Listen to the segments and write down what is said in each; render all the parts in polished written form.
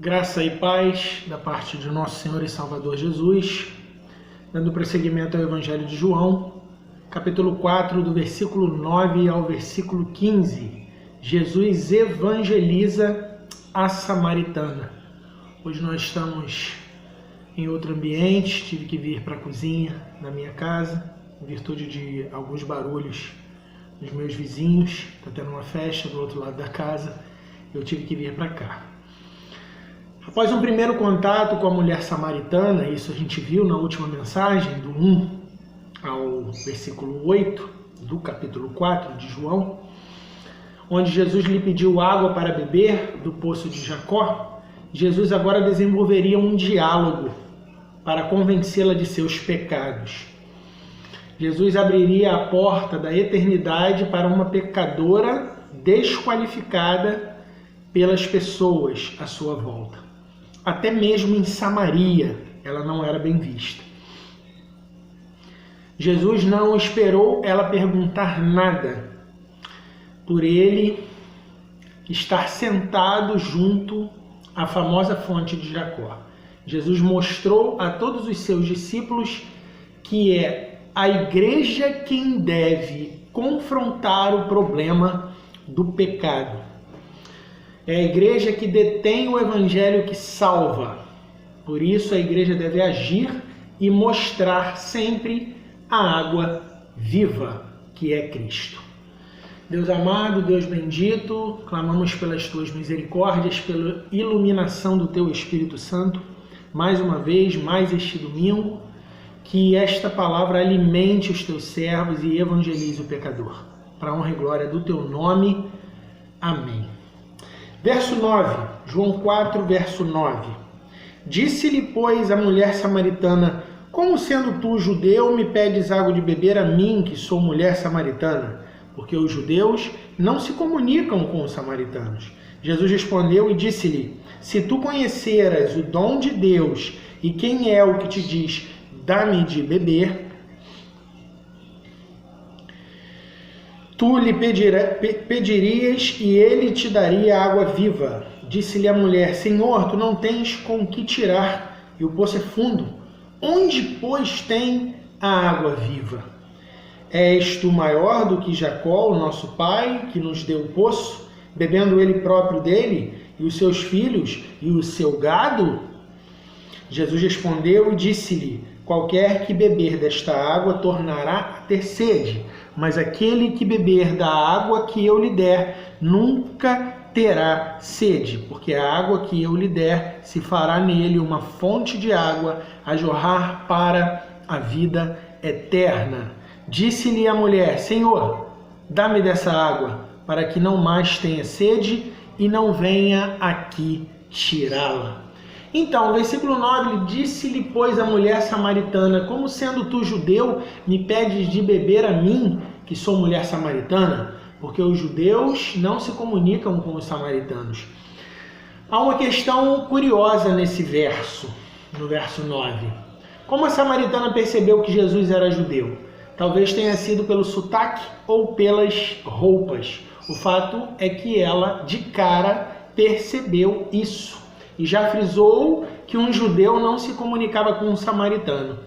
Graça e paz da parte de nosso Senhor e Salvador Jesus, dando prosseguimento ao Evangelho de João, capítulo 4, do versículo 9 ao versículo 15. Jesus evangeliza a samaritana. Hoje nós estamos em outro ambiente, tive que vir para a cozinha da minha casa, em virtude de alguns barulhos dos meus vizinhos. Está tendo uma festa do outro lado da casa, eu tive que vir para cá. Após um primeiro contato com a mulher samaritana, isso a gente viu na última mensagem, do 1 ao versículo 8 do capítulo 4 de João, onde Jesus lhe pediu água para beber do poço de Jacó, Jesus agora desenvolveria um diálogo para convencê-la de seus pecados. Jesus abriria a porta da eternidade para uma pecadora desqualificada pelas pessoas à sua volta. Até mesmo em Samaria, ela não era bem vista. Jesus não esperou ela perguntar nada, por ele estar sentado junto à famosa fonte de Jacó. Jesus mostrou a todos os seus discípulos que é a igreja quem deve confrontar o problema do pecado. É a igreja que detém o evangelho que salva. Por isso a igreja deve agir e mostrar sempre a água viva, que é Cristo. Deus amado, Deus bendito, clamamos pelas tuas misericórdias, pela iluminação do teu Espírito Santo, mais uma vez, mais este domingo, que esta palavra alimente os teus servos e evangelize o pecador. Para a honra e glória do teu nome. Amém. Verso 9, João 4, verso 9. Disse-lhe, pois, a mulher samaritana: como sendo tu judeu, me pedes água de beber a mim, que sou mulher samaritana? Porque os judeus não se comunicam com os samaritanos. Jesus respondeu e disse-lhe: se tu conheceras o dom de Deus e quem é o que te diz, dá-me de beber, tu lhe pedirias e ele te daria água viva. Disse-lhe a mulher: Senhor, tu não tens com que tirar, e o poço é fundo. Onde, pois, tem a água viva? És tu maior do que Jacó, o nosso pai, que nos deu o poço, bebendo ele próprio dele, e os seus filhos, e o seu gado? Jesus respondeu e disse-lhe: qualquer que beber desta água tornará a ter sede, mas aquele que beber da água que eu lhe der nunca terá sede, porque a água que eu lhe der se fará nele uma fonte de água a jorrar para a vida eterna. Disse-lhe a mulher: Senhor, dá-me dessa água, para que não mais tenha sede e não venha aqui tirá-la. Então, versículo 9, disse-lhe, pois, a mulher samaritana: como sendo tu judeu, me pedes de beber a mim, que sou mulher samaritana? Porque os judeus não se comunicam com os samaritanos. Há uma questão curiosa nesse verso, no verso 9. Como a samaritana percebeu que Jesus era judeu? Talvez tenha sido pelo sotaque ou pelas roupas. O fato é que ela, de cara, percebeu isso. E já frisou que um judeu não se comunicava com um samaritano.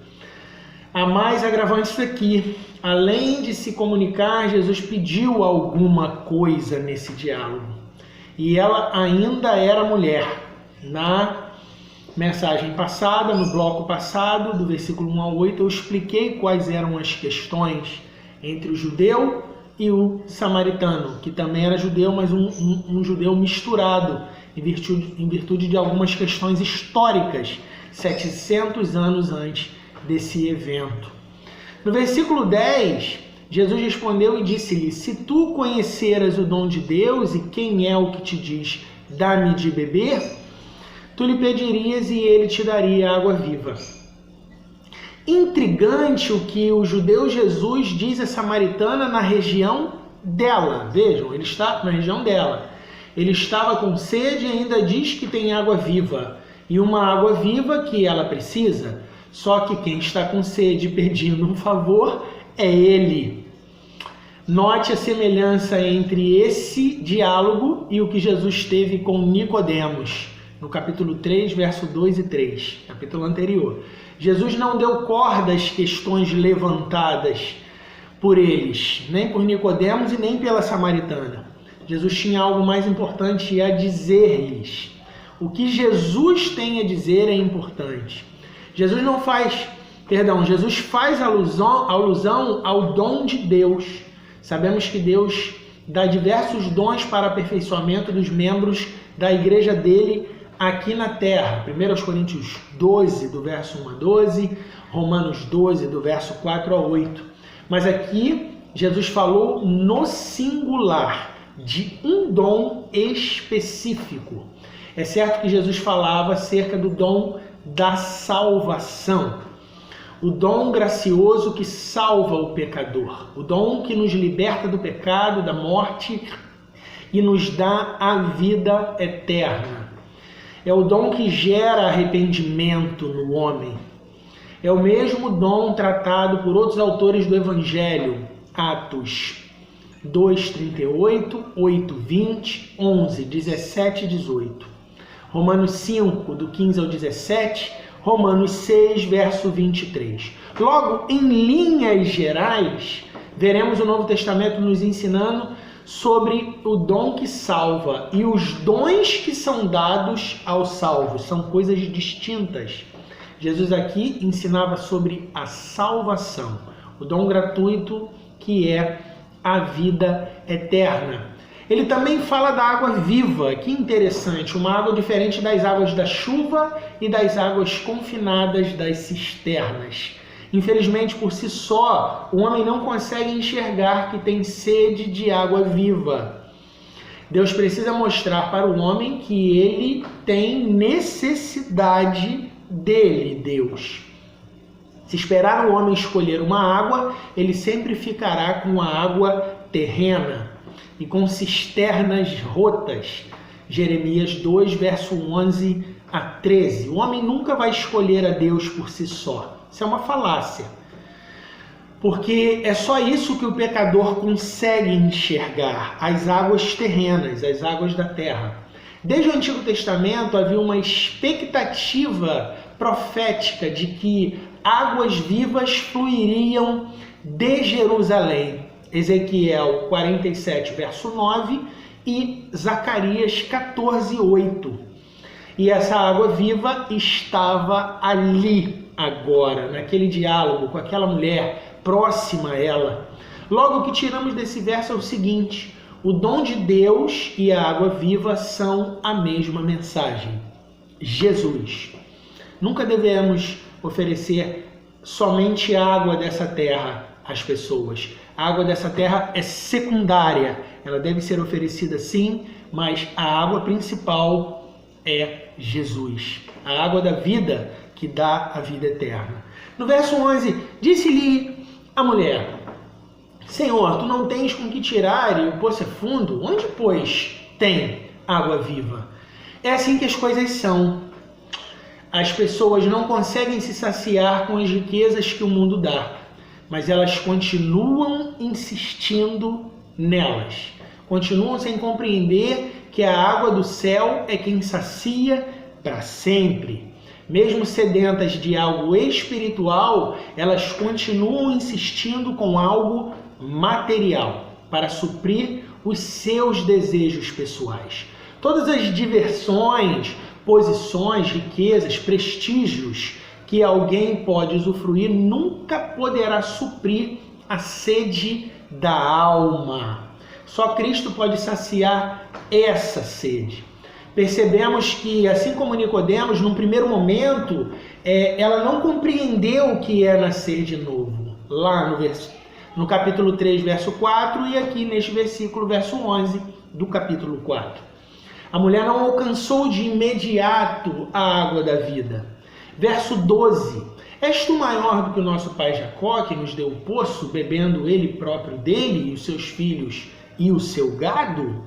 Há mais agravante aqui. Além de se comunicar, Jesus pediu alguma coisa nesse diálogo. E ela ainda era mulher. Na mensagem passada, no bloco passado, do versículo 1 ao 8, eu expliquei quais eram as questões entre o judeu e o samaritano, que também era judeu, mas um judeu misturado, em virtude de algumas questões históricas, 700 anos antes desse evento. No versículo 10, Jesus respondeu e disse-lhe: se tu conheceras o dom de Deus e quem é o que te diz, dá-me de beber, tu lhe pedirias e ele te daria água viva. Intrigante o que o judeu Jesus diz à samaritana na região dela. Vejam, ele está na região dela. Ele estava com sede e ainda diz que tem água viva. E uma água viva que ela precisa. Só que quem está com sede pedindo um favor é ele. Note a semelhança entre esse diálogo e o que Jesus teve com Nicodemos. no capítulo 3, verso 2 e 3, capítulo anterior. Jesus não deu corda às questões levantadas por eles, nem por Nicodemos e nem pela samaritana. Jesus tinha algo mais importante a dizer-lhes. O que Jesus tem a dizer é importante. Jesus faz alusão ao dom de Deus. Sabemos que Deus dá diversos dons para aperfeiçoamento dos membros da igreja dele aqui na terra. 1 Coríntios 12, do verso 1 a 12, Romanos 12, do verso 4 a 8. Mas aqui Jesus falou no singular, de um dom específico. É certo que Jesus falava acerca do dom da salvação, o dom gracioso que salva o pecador, o dom que nos liberta do pecado, da morte e nos dá a vida eterna. É o dom que gera arrependimento no homem. É o mesmo dom tratado por outros autores do Evangelho, Atos 2:38, 8:20, 11, 17 e 18. Romanos 5, do 15 ao 17, Romanos 6, verso 23. Logo, em linhas gerais, veremos o Novo Testamento nos ensinando sobre o dom que salva e os dons que são dados aos salvos. São coisas distintas. Jesus aqui ensinava sobre a salvação, o dom gratuito que é a vida eterna. Ele também fala da água viva, que interessante, uma água diferente das águas da chuva e das águas confinadas das cisternas. Infelizmente, por si só, o homem não consegue enxergar que tem sede de água viva. Deus precisa mostrar para o homem que ele tem necessidade dele, Deus. Se esperar o homem escolher uma água, ele sempre ficará com a água terrena e com cisternas rotas. Jeremias 2, verso 11 a 13. O homem nunca vai escolher a Deus por si só. Isso é uma falácia. Porque é só isso que o pecador consegue enxergar, as águas terrenas, as águas da terra. Desde o Antigo Testamento havia uma expectativa profética de que águas vivas fluiriam de Jerusalém. Ezequiel 47, verso 9 e Zacarias 14, 8. E essa água viva estava ali agora, naquele diálogo com aquela mulher próxima a ela. Logo, o que tiramos desse verso é o seguinte: o dom de Deus e a água viva são a mesma mensagem. Jesus. Nunca devemos oferecer somente água dessa terra às pessoas. A água dessa terra é secundária, ela deve ser oferecida sim, mas a água principal é Jesus, a água da vida que dá a vida eterna. No verso 11, disse-lhe a mulher: Senhor, tu não tens com que tirar e o poço é fundo, onde, pois, tem água viva? É assim que as coisas são. As pessoas não conseguem se saciar com as riquezas que o mundo dá, mas elas continuam insistindo nelas. Continuam sem compreender que a água do céu é quem sacia para sempre. Mesmo sedentas de algo espiritual, elas continuam insistindo com algo material para suprir os seus desejos pessoais. Todas as diversões, posições, riquezas, prestígios que alguém pode usufruir nunca poderá suprir a sede da alma. Só Cristo pode saciar essa sede. Percebemos que, assim como Nicodemos, num primeiro momento, ela não compreendeu o que é nascer de novo. Lá no capítulo 3, verso 4, e aqui neste versículo, verso 11 do capítulo 4. A mulher não alcançou de imediato a água da vida. Verso 12. És tu maior do que o nosso pai Jacó, que nos deu o poço, bebendo ele próprio dele, e os seus filhos e o seu gado?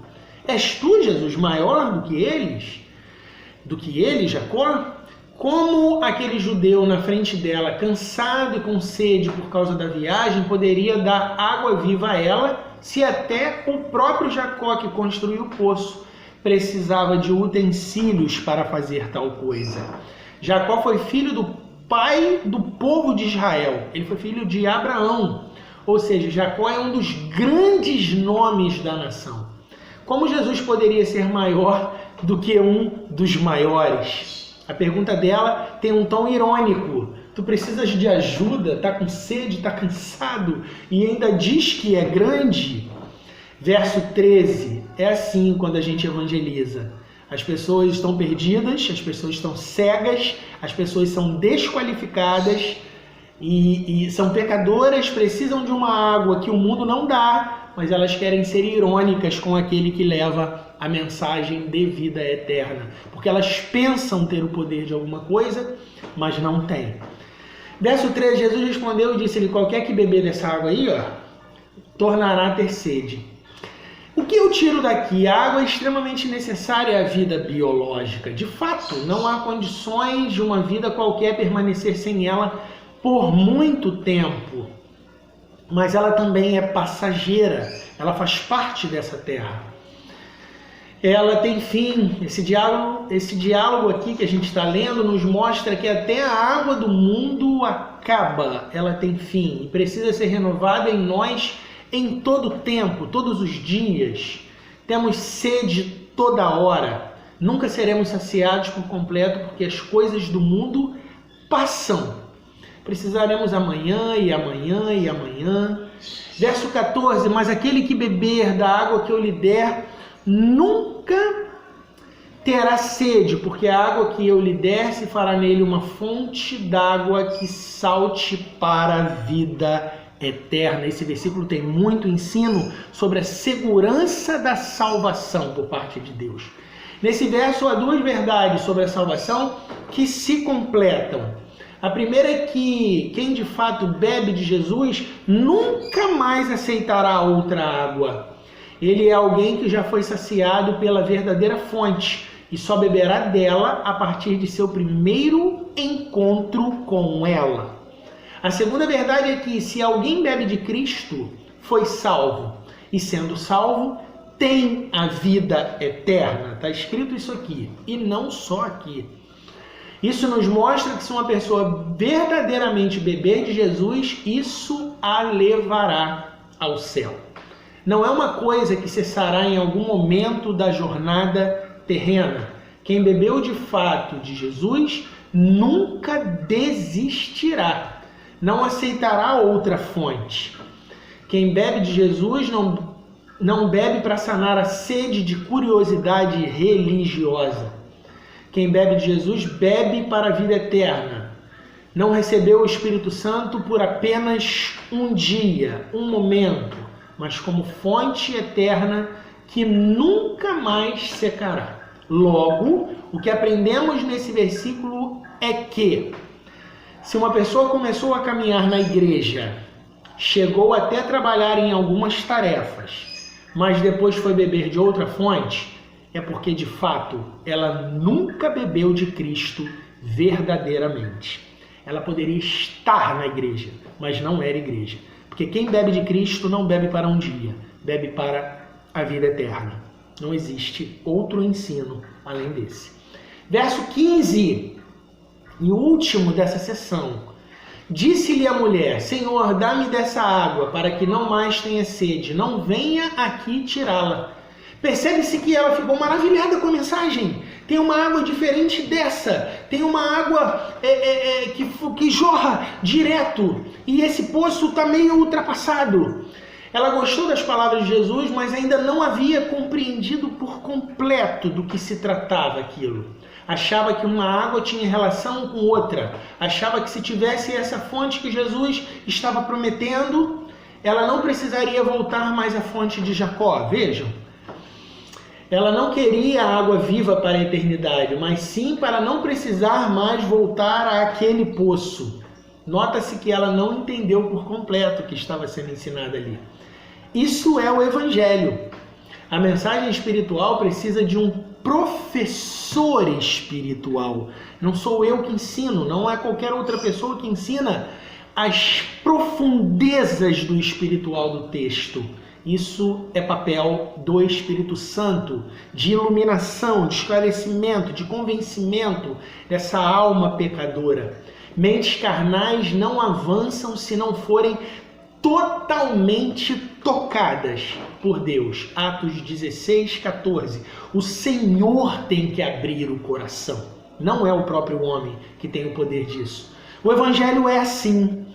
És tu, Jesus, maior do que eles? Do que ele, Jacó? Como aquele judeu na frente dela, cansado e com sede por causa da viagem, poderia dar água viva a ela, se até o próprio Jacó, que construiu o poço, precisava de utensílios para fazer tal coisa. Jacó foi filho do pai do povo de Israel. Ele foi filho de Abraão. Ou seja, Jacó é um dos grandes nomes da nação. Como Jesus poderia ser maior do que um dos maiores? A pergunta dela tem um tom irônico. Tu precisas de ajuda, tá com sede, tá cansado e ainda diz que é grande? Verso 13. É assim quando a gente evangeliza. As pessoas estão perdidas, as pessoas estão cegas, as pessoas são desqualificadas e são pecadoras, precisam de uma água que o mundo não dá, mas elas querem ser irônicas com aquele que leva a mensagem de vida eterna, porque elas pensam ter o poder de alguma coisa, mas não têm. Verso 13, Jesus respondeu e disse-lhe: qualquer que beber dessa água aí, tornará a ter sede. O que eu tiro daqui? A água é extremamente necessária à vida biológica. De fato, não há condições de uma vida qualquer permanecer sem ela por muito tempo. Mas ela também é passageira, ela faz parte dessa terra. Ela tem fim. Esse diálogo aqui que a gente está lendo nos mostra que até a água do mundo acaba, ela tem fim e precisa ser renovada em nós em todo tempo, todos os dias. Temos sede toda hora. Nunca seremos saciados por completo porque as coisas do mundo passam. Precisaremos amanhã e amanhã e amanhã. Verso 14, mas aquele que beber da água que eu lhe der nunca terá sede, porque a água que eu lhe der se fará nele uma fonte d'água que salte para a vida eterna. Esse versículo tem muito ensino sobre a segurança da salvação por parte de Deus. Nesse verso há duas verdades sobre a salvação que se completam. A primeira é que quem de fato bebe de Jesus nunca mais aceitará outra água. Ele é alguém que já foi saciado pela verdadeira fonte e só beberá dela a partir de seu primeiro encontro com ela. A segunda verdade é que se alguém bebe de Cristo, foi salvo. E sendo salvo, tem a vida eterna. Está escrito isso aqui. E não só aqui. Isso nos mostra que se uma pessoa verdadeiramente beber de Jesus, isso a levará ao céu. Não é uma coisa que cessará em algum momento da jornada terrena. Quem bebeu de fato de Jesus nunca desistirá. Não aceitará outra fonte. Quem bebe de Jesus não bebe para sanar a sede de curiosidade religiosa. Quem bebe de Jesus bebe para a vida eterna. Não recebeu o Espírito Santo por apenas um dia, um momento, mas como fonte eterna que nunca mais secará. Logo, o que aprendemos nesse versículo é que se uma pessoa começou a caminhar na igreja, chegou até a trabalhar em algumas tarefas, mas depois foi beber de outra fonte, é porque de fato ela nunca bebeu de Cristo verdadeiramente. Ela poderia estar na igreja, mas não era igreja. Porque quem bebe de Cristo não bebe para um dia, bebe para a vida eterna. Não existe outro ensino além desse. Verso 15, e último dessa sessão. Disse-lhe a mulher: Senhor, dá-me dessa água para que não mais tenha sede, não venha aqui tirá-la. Percebe-se que ela ficou maravilhada com a mensagem. Tem uma água diferente dessa. Tem uma água que jorra direto. E esse poço está meio ultrapassado. Ela gostou das palavras de Jesus, mas ainda não havia compreendido por completo do que se tratava aquilo. Achava que uma água tinha relação com outra. Achava que se tivesse essa fonte que Jesus estava prometendo, ela não precisaria voltar mais à fonte de Jacó. Vejam. Ela não queria a água viva para a eternidade, mas sim para não precisar mais voltar àquele poço. Nota-se que ela não entendeu por completo o que estava sendo ensinado ali. Isso é o Evangelho. A mensagem espiritual precisa de um professor espiritual. Não sou eu que ensino, não é qualquer outra pessoa que ensina as profundezas do espiritual do texto. Isso é papel do Espírito Santo, de iluminação, de esclarecimento, de convencimento dessa alma pecadora. Mentes carnais não avançam se não forem totalmente tocadas por Deus. Atos 16, 14. O Senhor tem que abrir o coração. Não é o próprio homem que tem o poder disso. O Evangelho é assim.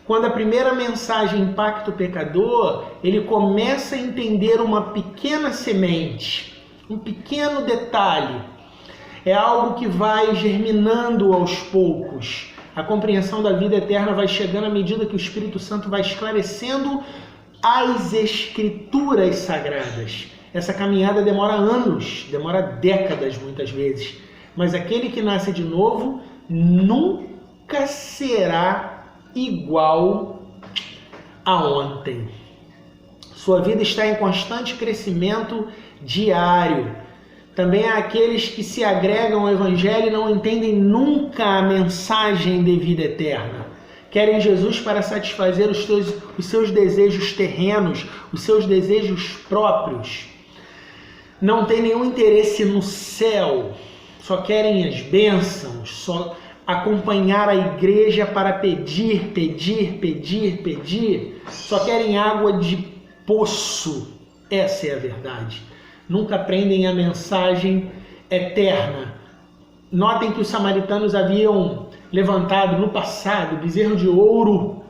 Quando a primeira mensagem impacta o pecador, ele começa a entender uma pequena semente, um pequeno detalhe. É algo que vai germinando aos poucos. A compreensão da vida eterna vai chegando à medida que o Espírito Santo vai esclarecendo as Escrituras Sagradas. Essa caminhada demora anos, demora décadas muitas vezes. Mas aquele que nasce de novo nunca será igual a ontem. Sua vida está em constante crescimento diário. Também há aqueles que se agregam ao Evangelho e não entendem nunca a mensagem de vida eterna. Querem Jesus para satisfazer os seus desejos terrenos, os seus desejos próprios. Não têm nenhum interesse no céu, só querem as bênçãos, só acompanhar a igreja para pedir, só querem água de poço. Essa é a verdade. Nunca aprendem a mensagem eterna. Notem que os samaritanos haviam levantado no passado bezerro de ouro.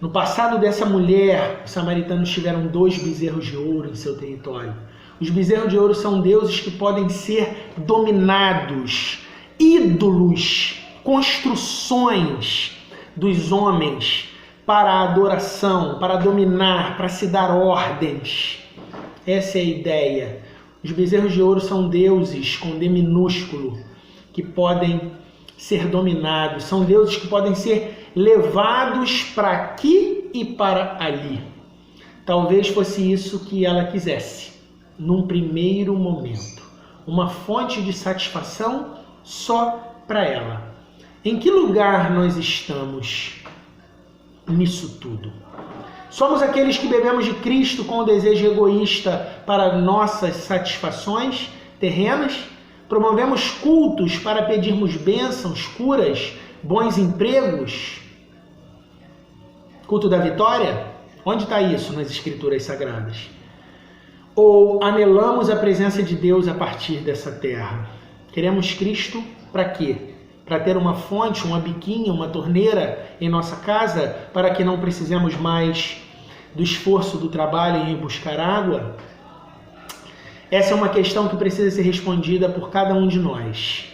No passado dessa mulher, os samaritanos tiveram 2 bezerros de ouro em seu território. Os bezerros de ouro são deuses que podem ser dominados, ídolos, construções dos homens para a adoração, para dominar, para se dar ordens. Essa é a ideia. Os bezerros de ouro são deuses com D minúsculo, que podem ser dominados. São deuses que podem ser levados para aqui e para ali. Talvez fosse isso que ela quisesse, num primeiro momento. Uma fonte de satisfação só para ela. Em que lugar nós estamos nisso tudo? Somos aqueles que bebemos de Cristo com o desejo egoísta para nossas satisfações terrenas? Promovemos cultos para pedirmos bênçãos, curas, bons empregos? Culto da vitória? Onde está isso nas Escrituras Sagradas? Ou anelamos a presença de Deus a partir dessa terra? Queremos Cristo para quê? Para ter uma fonte, uma biquinha, uma torneira em nossa casa, para que não precisemos mais do esforço do trabalho em buscar água? Essa é uma questão que precisa ser respondida por cada um de nós.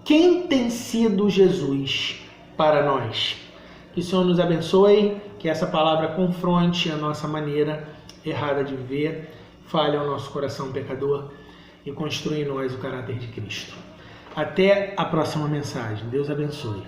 Quem tem sido Jesus para nós? Que o Senhor nos abençoe, que essa palavra confronte a nossa maneira errada de viver, fale ao nosso coração pecador e construa em nós o caráter de Cristo. Até a próxima mensagem. Deus abençoe.